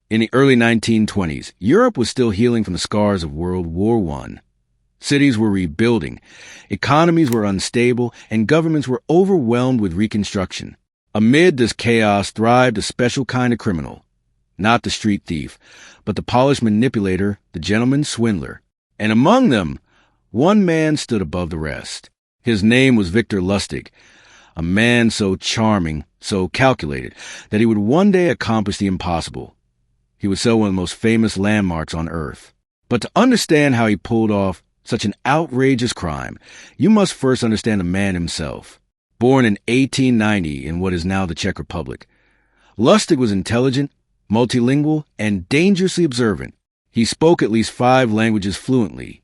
In the early 1920s, Europe was still healing from the scars of World War I. Cities were rebuilding, economies were unstable, and governments were overwhelmed with reconstruction. Amid this chaos thrived a special kind of criminal. Not the street thief, but the polished manipulator, the gentleman swindler. And among them, one man stood above the rest. His name was Victor Lustig, a man so charming, so calculated, that he would one day accomplish the impossible. He would sell one of the most famous landmarks on Earth. But to understand how he pulled off such an outrageous crime, you must first understand the man himself. Born in 1890 in what is now the Czech Republic, Lustig was intelligent, multilingual, and dangerously observant. He spoke at least 5 languages fluently,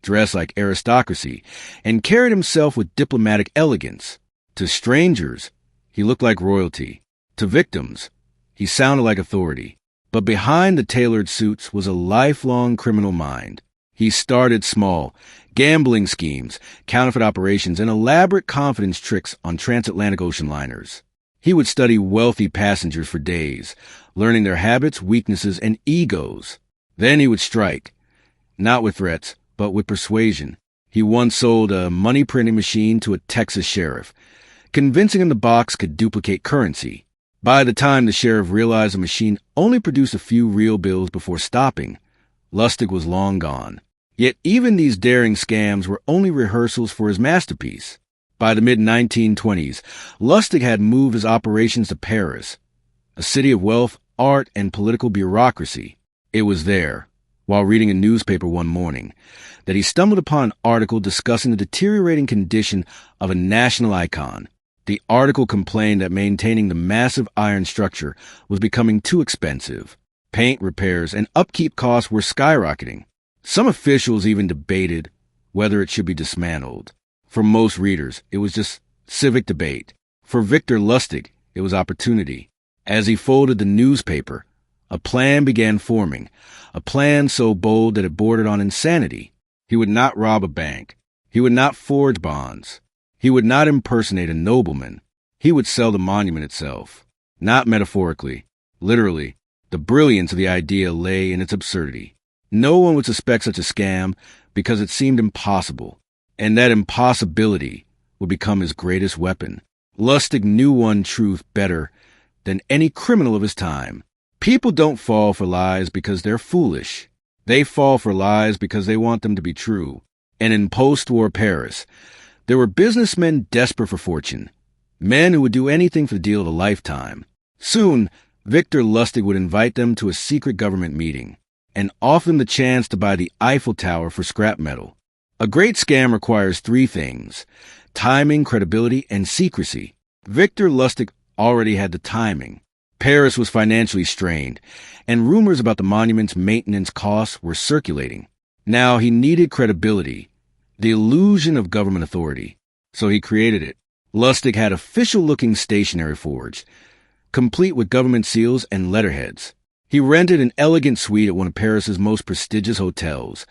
dressed like aristocracy, and carried himself with diplomatic elegance. To strangers, he looked like royalty. To victims, he sounded like authority. But behind the tailored suits was a lifelong criminal mind. He started small, gambling schemes, counterfeit operations, and elaborate confidence tricks on transatlantic ocean liners. He would study wealthy passengers for days, learning their habits, weaknesses, and egos. Then he would strike, not with threats, but with persuasion. He once sold a money-printing machine to a Texas sheriff, convincing him the box could duplicate currency. By the time the sheriff realized the machine only produced a few real bills before stopping, Lustig was long gone. Yet even these daring scams were only rehearsals for his masterpiece. By the mid-1920s, Lustig had moved his operations to Paris, a city of wealth, art, and political bureaucracy. It was there, while reading a newspaper one morning, that he stumbled upon an article discussing the deteriorating condition of a national icon. The article complained that maintaining the massive iron structure was becoming too expensive. Paint, repairs, and upkeep costs were skyrocketing. Some officials even debated whether it should be dismantled. For most readers, it was just civic debate. For Victor Lustig, it was opportunity. As he folded the newspaper, a plan began forming, a plan so bold that it bordered on insanity. He would not rob a bank. He would not forge bonds. He would not impersonate a nobleman. He would sell the monument itself. Not metaphorically, literally. The brilliance of the idea lay in its absurdity. No one would suspect such a scam because it seemed impossible, and that impossibility would become his greatest weapon. Lustig knew one truth better than any criminal of his time. People don't fall for lies because they're foolish. They fall for lies because they want them to be true. And in post-war Paris, there were businessmen desperate for fortune, men who would do anything for the deal of a lifetime. Soon, Victor Lustig would invite them to a secret government meeting and offer them the chance to buy the Eiffel Tower for scrap metal. A great scam requires 3 things: timing, credibility, and secrecy. Victor Lustig already had the timing. Paris was financially strained, and rumors about the monument's maintenance costs were circulating. Now he needed credibility, the illusion of government authority. So he created it. Lustig had official-looking stationery forged, complete with government seals and letterheads. He rented an elegant suite at one of Paris's most prestigious hotels,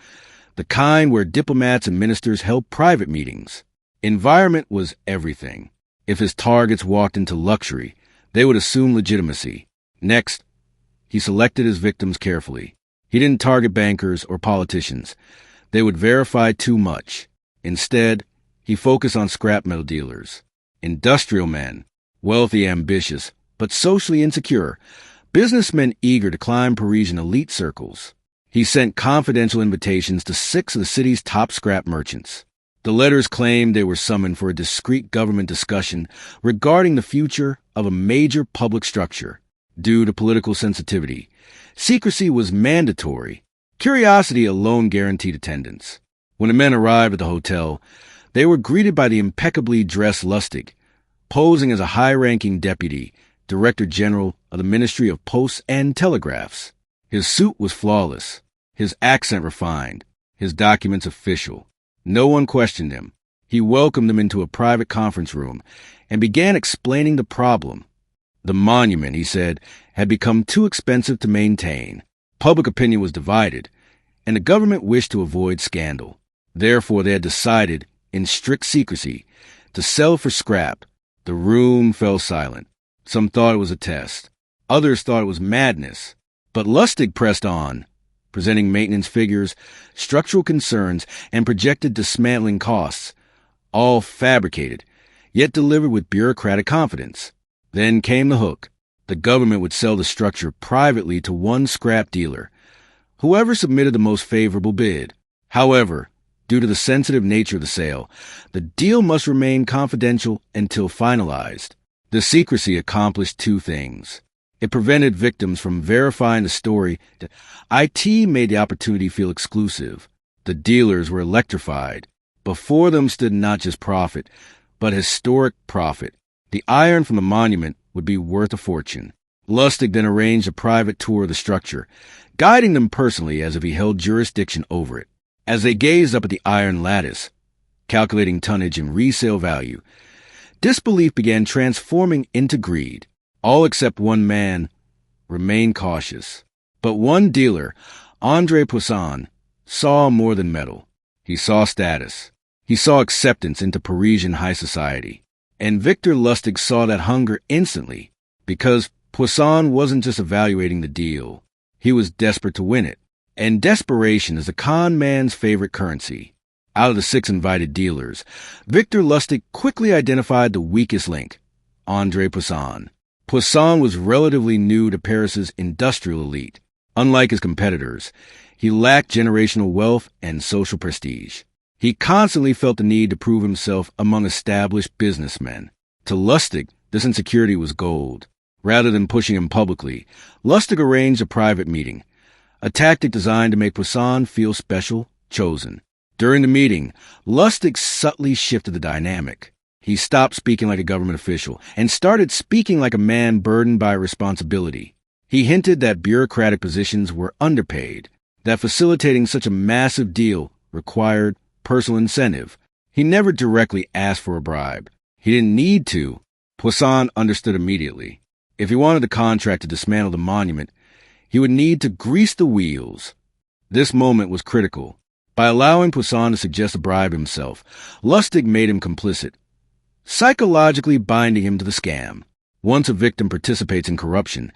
the kind where diplomats and ministers held private meetings. Environment was everything. If his targets walked into luxury, they would assume legitimacy. Next, he selected his victims carefully. He didn't target bankers or politicians. They would verify too much. Instead, he focused on scrap metal dealers, industrial men, wealthy, ambitious, but socially insecure, businessmen eager to climb Parisian elite circles. He sent confidential invitations to 6 of the city's top scrap merchants. The letters claimed they were summoned for a discreet government discussion regarding the future of a major public structure. Due to political sensitivity, secrecy was mandatory. Curiosity alone guaranteed attendance. When the men arrived at the hotel, they were greeted by the impeccably dressed Lustig, posing as a high-ranking deputy, Director General of the Ministry of Posts and Telegraphs. His suit was flawless, his accent refined, his documents official. No one questioned him. He welcomed them into a private conference room and began explaining the problem. The monument, he said, had become too expensive to maintain. Public opinion was divided, and the government wished to avoid scandal. Therefore, they had decided, in strict secrecy, to sell for scrap. The room fell silent. Some thought it was a test. Others thought it was madness. But Lustig pressed on, presenting maintenance figures, structural concerns, and projected dismantling costs, all fabricated, yet delivered with bureaucratic confidence. Then came the hook. The government would sell the structure privately to one scrap dealer, whoever submitted the most favorable bid. However, due to the sensitive nature of the sale, the deal must remain confidential until finalized. The secrecy accomplished two things. It prevented victims from verifying the story. IT made the opportunity feel exclusive. The dealers were electrified. Before them stood not just profit, but historic profit. The iron from the monument would be worth a fortune. Lustig then arranged a private tour of the structure, guiding them personally as if he held jurisdiction over it. As they gazed up at the iron lattice, calculating tonnage and resale value, disbelief began transforming into greed. All except one man remained cautious. But one dealer, André Poisson, saw more than metal. He saw status. He saw acceptance into Parisian high society. And Victor Lustig saw that hunger instantly, because Poisson wasn't just evaluating the deal. He was desperate to win it. And desperation is the con man's favorite currency. Out of the 6 invited dealers, Victor Lustig quickly identified the weakest link, André Poisson. Poisson was relatively new to Paris's industrial elite. Unlike his competitors, he lacked generational wealth and social prestige. He constantly felt the need to prove himself among established businessmen. To Lustig, this insecurity was gold. Rather than pushing him publicly, Lustig arranged a private meeting, a tactic designed to make Poisson feel special, chosen. During the meeting, Lustig subtly shifted the dynamic. He stopped speaking like a government official and started speaking like a man burdened by responsibility. He hinted that bureaucratic positions were underpaid, that facilitating such a massive deal required personal incentive. He never directly asked for a bribe. He didn't need to. Poisson understood immediately. If he wanted the contract to dismantle the monument, he would need to grease the wheels. This moment was critical. By allowing Poisson to suggest a bribe himself, Lustig made him complicit, psychologically binding him to the scam. Once a victim participates in corruption,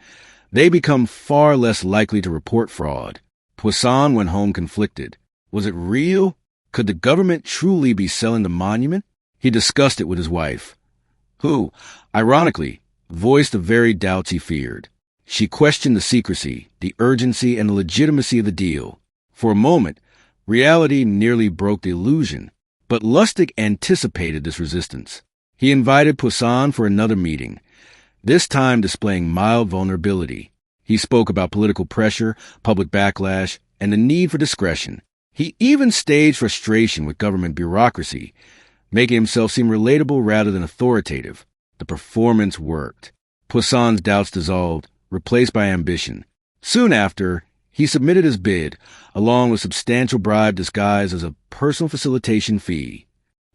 they become far less likely to report fraud. Poisson went home conflicted. Was it real? Could the government truly be selling the monument? He discussed it with his wife, who, ironically, voiced the very doubts he feared. She questioned the secrecy, the urgency, and the legitimacy of the deal. For a moment, reality nearly broke the illusion, but Lustig anticipated this resistance. He invited Poisson for another meeting, this time displaying mild vulnerability. He spoke about political pressure, public backlash, and the need for discretion. He even staged frustration with government bureaucracy, making himself seem relatable rather than authoritative. The performance worked. Poisson's doubts dissolved, replaced by ambition. Soon after, he submitted his bid, along with substantial bribe disguised as a personal facilitation fee.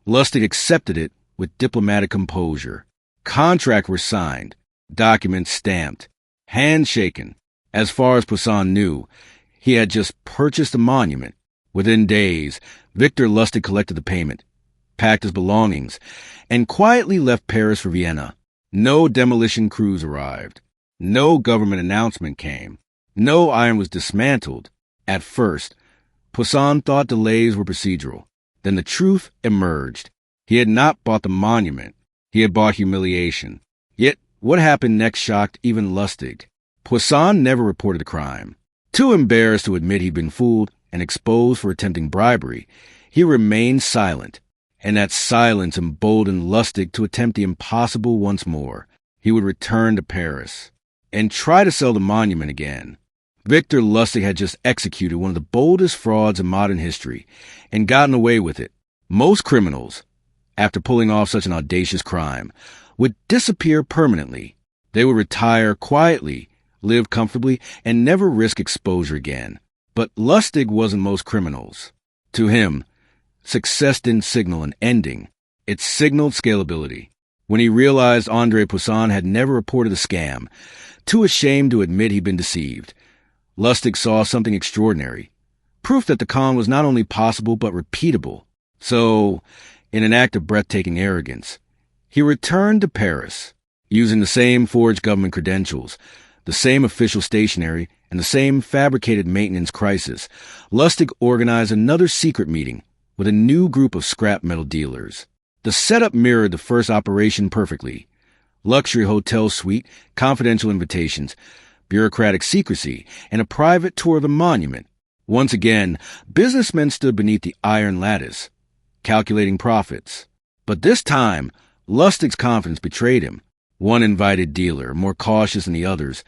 Lustig accepted it with diplomatic composure. Contracts were signed, documents stamped, hands shaken. As far as Poisson knew, he had just purchased a monument. Within days, Victor Lustig collected the payment, packed his belongings, and quietly left Paris for Vienna. No demolition crews arrived. No government announcement came. No iron was dismantled. At first, Poisson thought delays were procedural. Then the truth emerged. He had not bought the monument. He had bought humiliation. Yet, what happened next shocked even Lustig. Poisson never reported the crime. Too embarrassed to admit he'd been fooled and exposed for attempting bribery, he remained silent. And that silence emboldened Lustig to attempt the impossible once more. He would return to Paris and try to sell the monument again. Victor Lustig had just executed one of the boldest frauds in modern history and gotten away with it. Most criminals, after pulling off such an audacious crime, would disappear permanently. They would retire quietly, live comfortably, and never risk exposure again. But Lustig wasn't most criminals. To him, success didn't signal an ending. It signaled scalability. When he realized André Poisson had never reported the scam, too ashamed to admit he'd been deceived, Lustig saw something extraordinary. Proof that the con was not only possible but repeatable. So, in an act of breathtaking arrogance, he returned to Paris, using the same forged government credentials, The same official stationery and the same fabricated maintenance crisis. Lustig organized another secret meeting with a new group of scrap metal dealers. The setup mirrored the first operation perfectly. Luxury hotel suite, confidential invitations, bureaucratic secrecy, and a private tour of the monument. Once again, businessmen stood beneath the iron lattice, calculating profits. But this time, Lustig's confidence betrayed him. One invited dealer, more cautious than the others,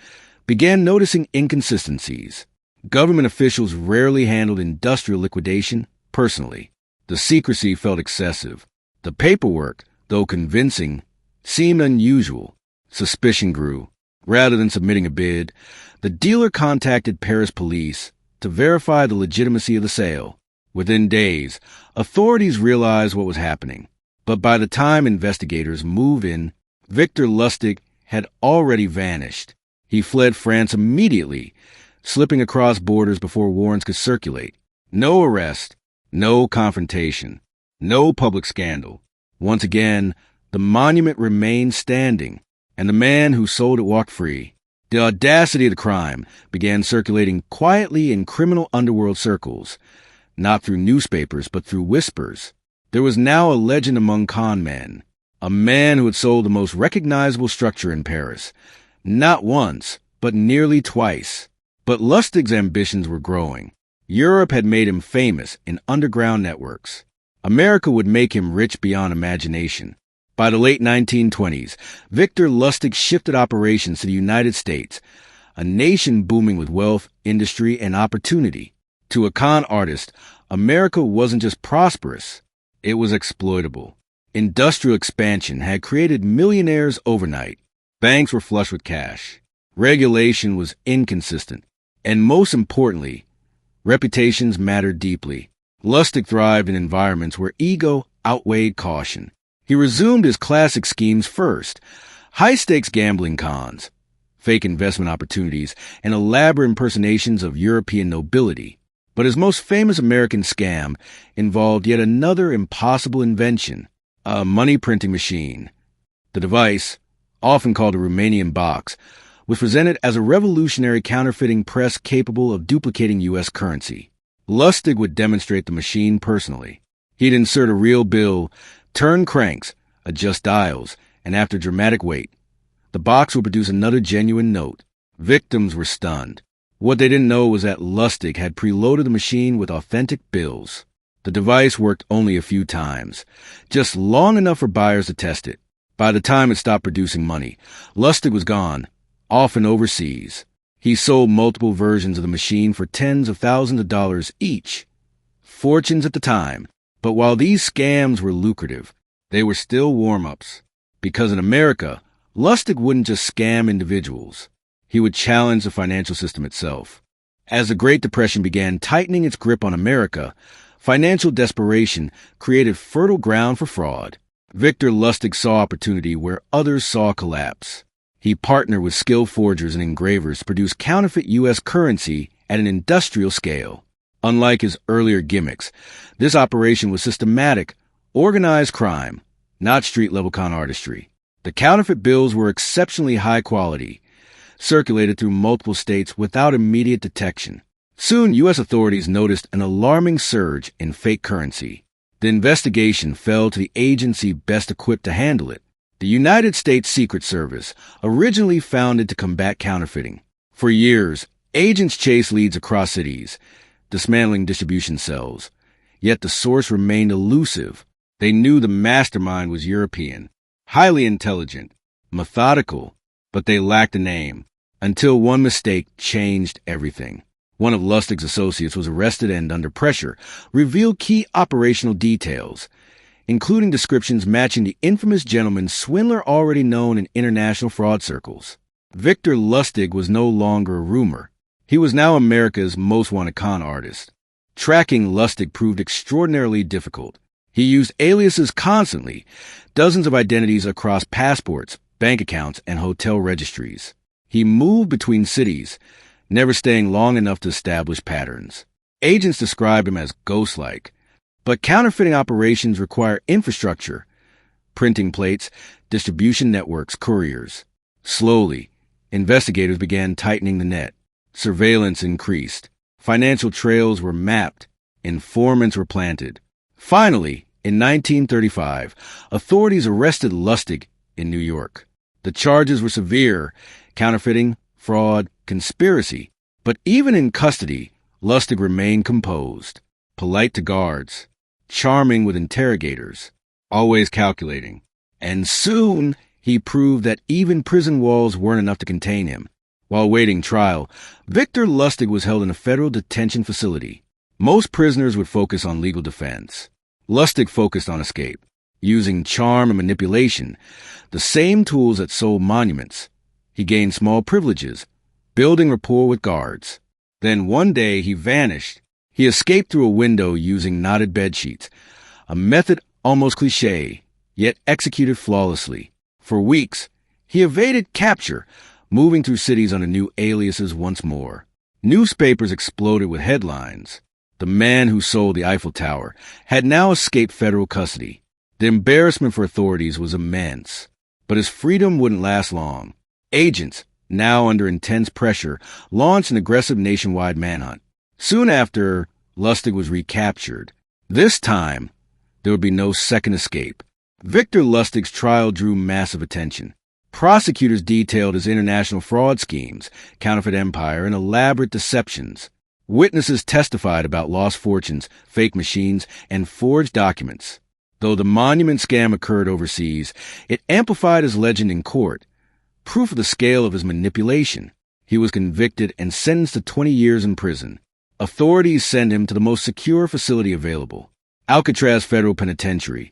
began noticing inconsistencies. Government officials rarely handled industrial liquidation personally. The secrecy felt excessive. The paperwork, though convincing, seemed unusual. Suspicion grew. Rather than submitting a bid, the dealer contacted Paris police to verify the legitimacy of the sale. Within days, authorities realized what was happening. But by the time investigators moved in, Victor Lustig had already vanished. He fled France immediately, slipping across borders before warrants could circulate. No arrest, no confrontation, no public scandal. Once again, the monument remained standing, and the man who sold it walked free. The audacity of the crime began circulating quietly in criminal underworld circles, not through newspapers, but through whispers. There was now a legend among con men, a man who had sold the most recognizable structure in Paris, not once, but nearly twice. But Lustig's ambitions were growing. Europe had made him famous in underground networks. America would make him rich beyond imagination. By the late 1920s, Victor Lustig shifted operations to the United States, a nation booming with wealth, industry, and opportunity. To a con artist, America wasn't just prosperous, it was exploitable. Industrial expansion had created millionaires overnight. Banks were flush with cash. Regulation was inconsistent. And most importantly, reputations mattered deeply. Lustig thrived in environments where ego outweighed caution. He resumed his classic schemes first: high-stakes gambling cons, fake investment opportunities, and elaborate impersonations of European nobility. But his most famous American scam involved yet another impossible invention: a money-printing machine. The device, often called a Romanian box, was presented as a revolutionary counterfeiting press capable of duplicating U.S. currency. Lustig would demonstrate the machine personally. He'd insert a real bill, turn cranks, adjust dials, and after dramatic wait, the box would produce another genuine note. Victims were stunned. What they didn't know was that Lustig had preloaded the machine with authentic bills. The device worked only a few times, just long enough for buyers to test it. By the time it stopped producing money, Lustig was gone, often overseas. He sold multiple versions of the machine for tens of thousands of dollars each. Fortunes at the time. But while these scams were lucrative, they were still warm-ups. Because in America, Lustig wouldn't just scam individuals. He would challenge the financial system itself. As the Great Depression began tightening its grip on America, financial desperation created fertile ground for fraud. Victor Lustig saw opportunity where others saw collapse. He partnered with skilled forgers and engravers to produce counterfeit U.S. currency at an industrial scale. Unlike his earlier gimmicks, this operation was systematic, organized crime, not street-level con artistry. The counterfeit bills were exceptionally high quality, circulated through multiple states without immediate detection. Soon, U.S. authorities noticed an alarming surge in fake currency. The investigation fell to the agency best equipped to handle it: the United States Secret Service, originally founded to combat counterfeiting. For years, agents chased leads across cities, dismantling distribution cells. Yet the source remained elusive. They knew the mastermind was European, highly intelligent, methodical, but they lacked a name. Until one mistake changed everything. One of Lustig's associates was arrested and, under pressure, revealed key operational details, including descriptions matching the infamous gentleman swindler already known in international fraud circles. Victor Lustig was no longer a rumor. He was now America's most wanted con artist. Tracking Lustig proved extraordinarily difficult. He used aliases constantly, dozens of identities across passports, bank accounts, and hotel registries. He moved between cities, never staying long enough to establish patterns. Agents described him as ghost-like, but counterfeiting operations require infrastructure: printing plates, distribution networks, couriers. Slowly, investigators began tightening the net. Surveillance increased. Financial trails were mapped. Informants were planted. Finally, in 1935, authorities arrested Lustig in New York. The charges were severe: counterfeiting, fraud, conspiracy. But even in custody, Lustig remained composed, polite to guards, charming with interrogators, always calculating. And soon, he proved that even prison walls weren't enough to contain him. While awaiting trial, Victor Lustig was held in a federal detention facility. Most prisoners would focus on legal defense. Lustig focused on escape, using charm and manipulation, the same tools that sold monuments. He gained small privileges, building rapport with guards. Then one day he vanished. He escaped through a window using knotted bedsheets, a method almost cliché, yet executed flawlessly. For weeks, he evaded capture, moving through cities under new aliases once more. Newspapers exploded with headlines. The man who sold the Eiffel Tower had now escaped federal custody. The embarrassment for authorities was immense, but his freedom wouldn't last long. Agents, now under intense pressure, launched an aggressive nationwide manhunt. Soon after, Lustig was recaptured. This time, there would be no second escape. Victor Lustig's trial drew massive attention. Prosecutors detailed his international fraud schemes, counterfeit empire, and elaborate deceptions. Witnesses testified about lost fortunes, fake machines, and forged documents. Though the monument scam occurred overseas, it amplified his legend in court. Proof of the scale of his manipulation. He was convicted and sentenced to 20 years in prison. Authorities sent him to the most secure facility available, Alcatraz Federal Penitentiary,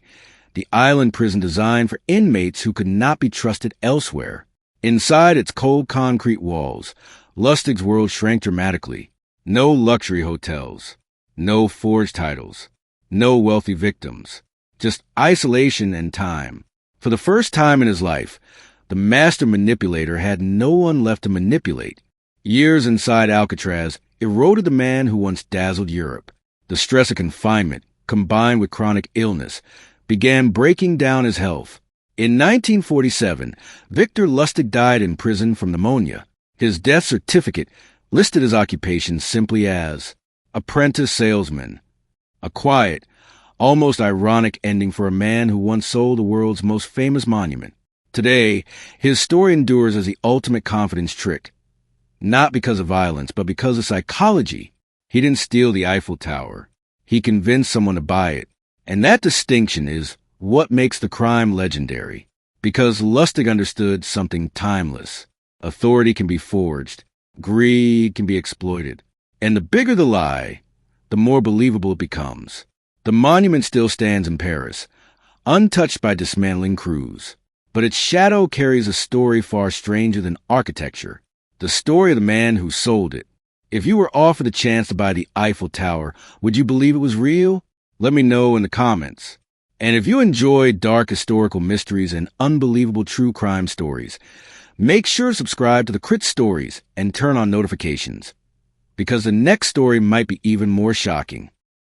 the island prison designed for inmates who could not be trusted elsewhere. Inside its cold concrete walls, Lustig's world shrank dramatically. No luxury hotels, no forged titles, no wealthy victims, just isolation and time. For the first time in his life, the master manipulator had no one left to manipulate. Years inside Alcatraz eroded the man who once dazzled Europe. The stress of confinement, combined with chronic illness, began breaking down his health. In 1947, Victor Lustig died in prison from pneumonia. His death certificate listed his occupation simply as apprentice salesman. A quiet, almost ironic ending for a man who once sold the world's most famous monument. Today, his story endures as the ultimate confidence trick. Not because of violence, but because of psychology. He didn't steal the Eiffel Tower. He convinced someone to buy it. And that distinction is what makes the crime legendary. Because Lustig understood something timeless. Authority can be forged. Greed can be exploited. And the bigger the lie, the more believable it becomes. The monument still stands in Paris, untouched by dismantling crews. But its shadow carries a story far stranger than architecture. The story of the man who sold it. If you were offered the chance to buy the Eiffel Tower, would you believe it was real? Let me know in the comments. And if you enjoy dark historical mysteries and unbelievable true crime stories, make sure to subscribe to the Crit Stories and turn on notifications, because the next story might be even more shocking.